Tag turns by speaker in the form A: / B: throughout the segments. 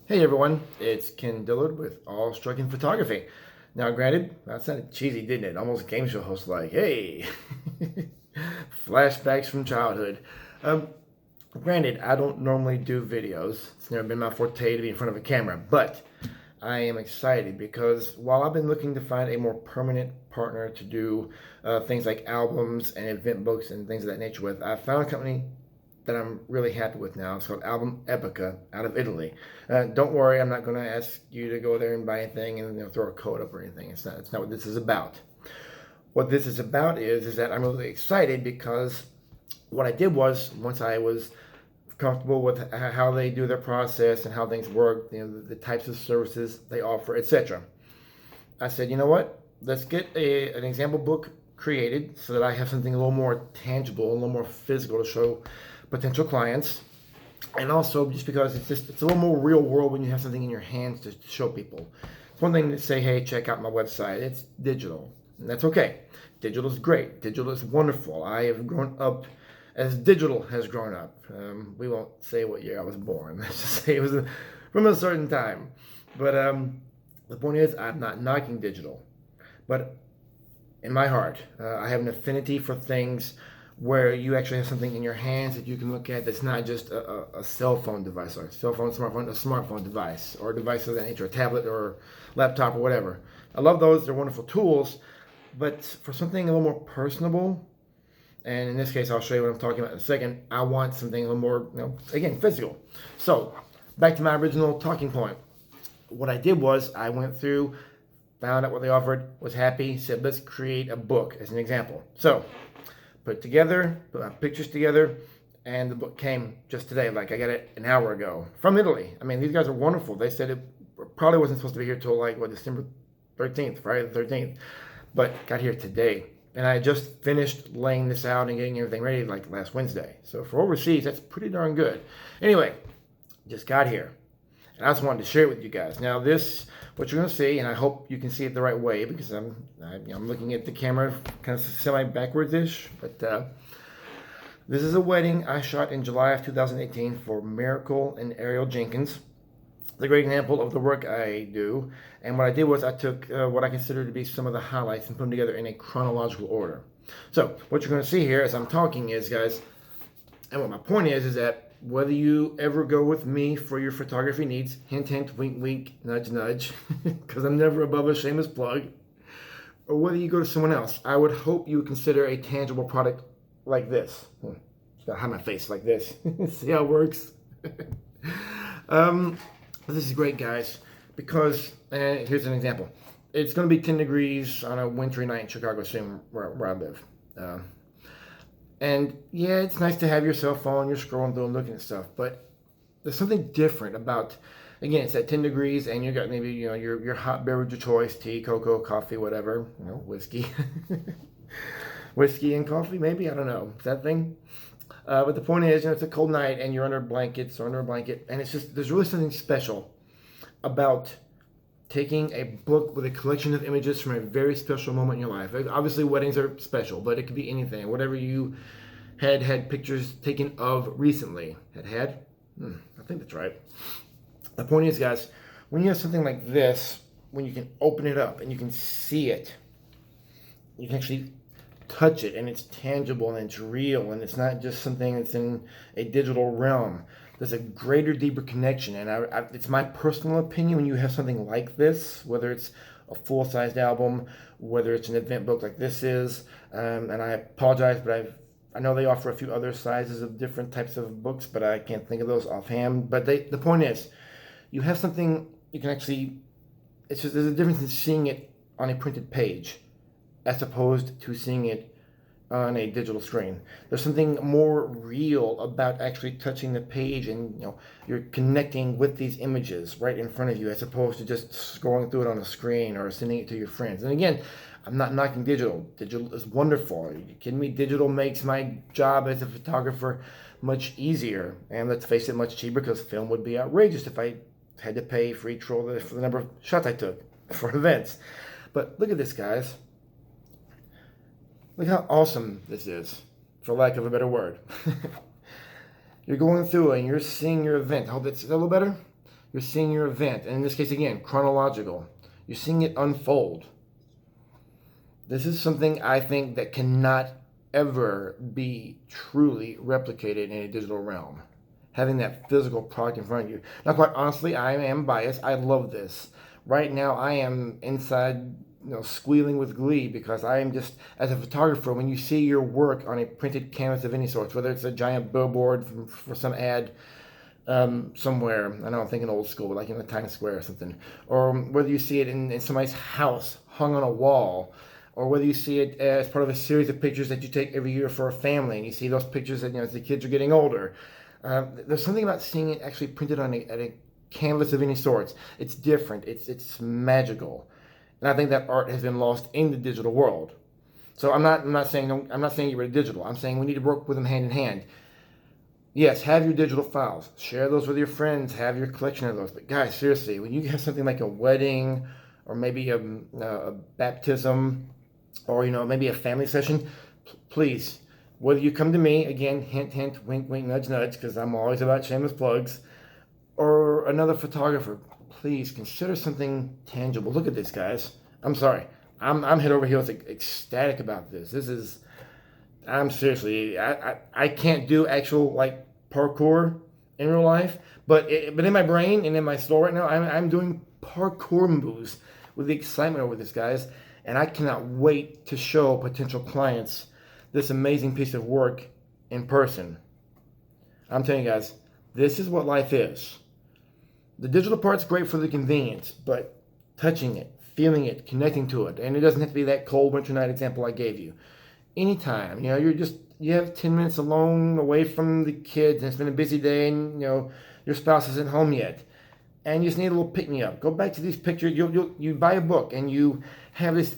A: Hey everyone, it's Ken Dillard with All Striking Photography. Now, granted, that sounded cheesy, didn't it? Almost game show host like, hey, flashbacks from childhood. Um, Granted, I don't normally do videos. It's never been my forte to be in front of a camera, but I am excited because while I've been looking to find a more permanent partner to do things like albums and event books and things of that nature with, I found a company that I'm really happy with now. It's called Album Epoca out of Italy. Don't worry, I'm not going to ask you to go there and buy anything and throw a code up or anything. It's not what this is about. What this is about is that I'm really excited because what I did was once I was comfortable with how they do their process and how things work, the types of services they offer, etc. I said, you know what? Let's get an example book created so that I have something a little more tangible, a little more physical to show potential clients. And also just because it's a little more real world when you have something in your hands to show people. It's one thing to say, hey, check out my website. It's digital. And that's okay. Digital is great. Digital is wonderful. I have grown up as digital has grown up. We won't say what year I was born. Let's just say it was from a certain time. But the point is, I'm not knocking digital. But in my heart, I have an affinity for things where you actually have something in your hands that you can look at that's not just a cell phone device or a cell phone, smartphone, a smartphone device or a device of that nature, a tablet or laptop or whatever. I love those. They're wonderful tools. But for something a little more personable, and in this case, I'll show you what I'm talking about in a second, I want something a little more, again, physical. So back to my original talking point. What I did was I went through, found out what they offered, was happy, said, let's create a book as an example. So put it together, put my pictures together, and the book came just today. Like I got it an hour ago from Italy. I mean, these guys are wonderful. They said it probably wasn't supposed to be here till like, December 13th, Friday the 13th, but got here today. And I just finished laying this out and getting everything ready like last Wednesday. So for overseas, that's pretty darn good. Anyway, just got here. And I just wanted to share it with you guys. Now this, what you're going to see, and I hope you can see it the right way because I'm looking at the camera kind of semi-backwards-ish. But this is a wedding I shot in July of 2018 for Miracle and Ariel Jenkins. It's a great example of the work I do. And what I did was I took what I consider to be some of the highlights and put them together in a chronological order. So what you're going to see here as I'm talking is, guys, and what my point is that whether you ever go with me for your photography needs, hint, hint, wink, wink, nudge, nudge, because I'm never above a shameless plug, or whether you go to someone else, I would hope you would consider a tangible product like this. Just gotta hide my face like this. See how it works? This is great, guys, because, and here's an example. It's going to be 10 degrees on a wintry night in Chicago soon, where I live. And yeah, it's nice to have your cell phone, you're scrolling through and looking at stuff, but there's something different about, again, it's at 10 degrees and you got maybe, your hot beverage of choice, tea, cocoa, coffee, whatever, whiskey. Whiskey and coffee, maybe, I don't know, is that thing? But the point is, it's a cold night and you're under blankets or under a blanket, and it's just, there's really something special about taking a book with a collection of images from a very special moment in your life. Obviously, weddings are special, but it could be anything. Whatever you had pictures taken of recently. I think that's right. The point is, guys, when you have something like this, when you can open it up and you can see it, you can actually touch it and it's tangible and it's real and it's not just something that's in a digital realm. There's a greater, deeper connection, and it's my personal opinion when you have something like this, whether it's a full-sized album, whether it's an event book like this is, and I apologize, but I know they offer a few other sizes of different types of books, but I can't think of those offhand. But the point is, you have something you can actually, it's just, there's a difference in seeing it on a printed page as opposed to seeing it on a digital screen. There's something more real about actually touching the page and you're connecting with these images right in front of you as opposed to just scrolling through it on a screen or sending it to your friends. And again, I'm not knocking digital. Digital is wonderful. Are you kidding me? Digital makes my job as a photographer much easier. And let's face it, much cheaper, because film would be outrageous if I had to pay for each roll for the number of shots I took for events. But look at this, guys. Look how awesome this is, for lack of a better word. You're going through and you're seeing your event. I hope that's a little better. You're seeing your event, and in this case, again, chronological. You're seeing it unfold. This is something I think that cannot ever be truly replicated in a digital realm. Having that physical product in front of you. Now, quite honestly, I am biased. I love this. Right now, I am inside, squealing with glee because I am just, as a photographer, when you see your work on a printed canvas of any sort, whether it's a giant billboard for some ad somewhere, I know I'm thinking old school, like in the Times Square or something, or whether you see it in somebody's house hung on a wall, or whether you see it as part of a series of pictures that you take every year for a family, and you see those pictures that, as the kids are getting older. There's something about seeing it actually printed on a canvas of any sorts. It's different. It's magical, and I think that art has been lost in the digital world. So I'm not saying get rid of digital. I'm saying we need to work with them hand in hand. Yes, have your digital files. Share those with your friends. Have your collection of those. But guys, seriously, when you have something like a wedding, or maybe a baptism, or maybe a family session, please, whether you come to me, again, hint, hint, wink, wink, nudge, nudge, because I'm always about shameless plugs, or another photographer, please consider something tangible. Look at this, guys. I'm sorry. I'm head over heels ecstatic about this. I'm seriously, I can't do actual like parkour in real life, but in my brain and in my soul right now, I'm doing parkour moves with the excitement over this, guys, and I cannot wait to show potential clients this amazing piece of work in person. I'm telling you guys, this is what life is. The digital part's great for the convenience, but touching it, feeling it, connecting to it, and it doesn't have to be that cold winter night example I gave you. Anytime, you have 10 minutes alone away from the kids, and it's been a busy day, and your spouse isn't home yet, and you just need a little pick-me-up. Go back to these pictures. You buy a book, and you have this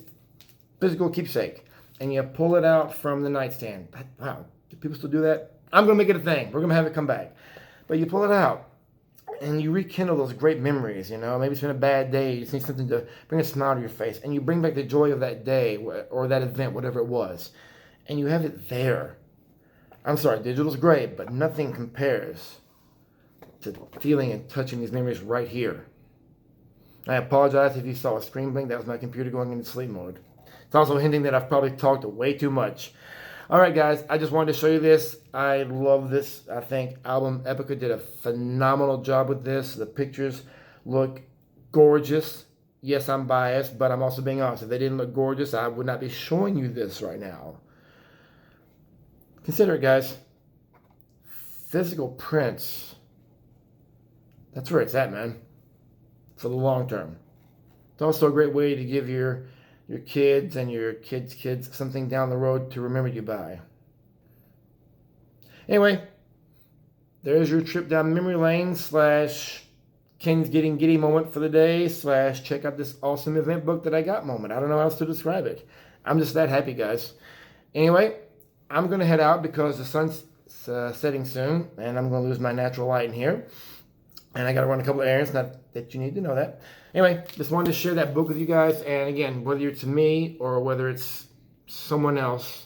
A: physical keepsake, and you pull it out from the nightstand. Wow, do people still do that? I'm gonna make it a thing. We're gonna have it come back, but you pull it out, and you rekindle those great memories. Maybe it's been a bad day. You just need something to bring a smile to your face, and you bring back the joy of that day or that event, whatever it was, and you have it there. I'm sorry, digital's great, but nothing compares to feeling and touching these memories right here. I apologize if you saw a screen blink. That was my computer going into sleep mode. It's also hinting that I've probably talked way too much. All right, guys, I just wanted to show you this. I love this. I think Album Epoca did a phenomenal job with this. The pictures look gorgeous. Yes, I'm biased, but I'm also being honest. If they didn't look gorgeous, I would not be showing you this right now. Consider it, guys. Physical prints. That's where it's at, man. For the long term. It's also a great way to give your kids and your kids' kids something down the road to remember you by. Anyway, there's your trip down memory lane / Ken's getting giddy moment for the day / check out this awesome event book that I got moment. I don't know how else to describe it. I'm just that happy, guys. Anyway, I'm going to head out because the sun's setting soon, and I'm going to lose my natural light in here. And I got to run a couple of errands, not that you need to know that. Anyway, just wanted to share that book with you guys. And again, whether it's me or whether it's someone else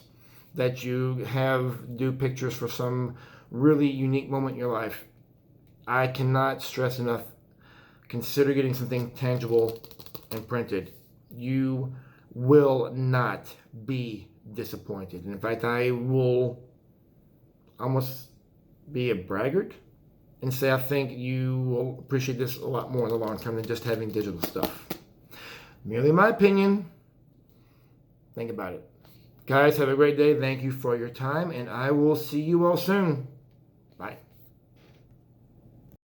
A: that you have do pictures for some really unique moment in your life, I cannot stress enough, consider getting something tangible and printed. You will not be disappointed. And in fact, I will almost be a braggart and say I think you will appreciate this a lot more in the long term than just having digital stuff. Merely my opinion. Think about it. Guys, have a great day. Thank you for your time, and I will see you all soon.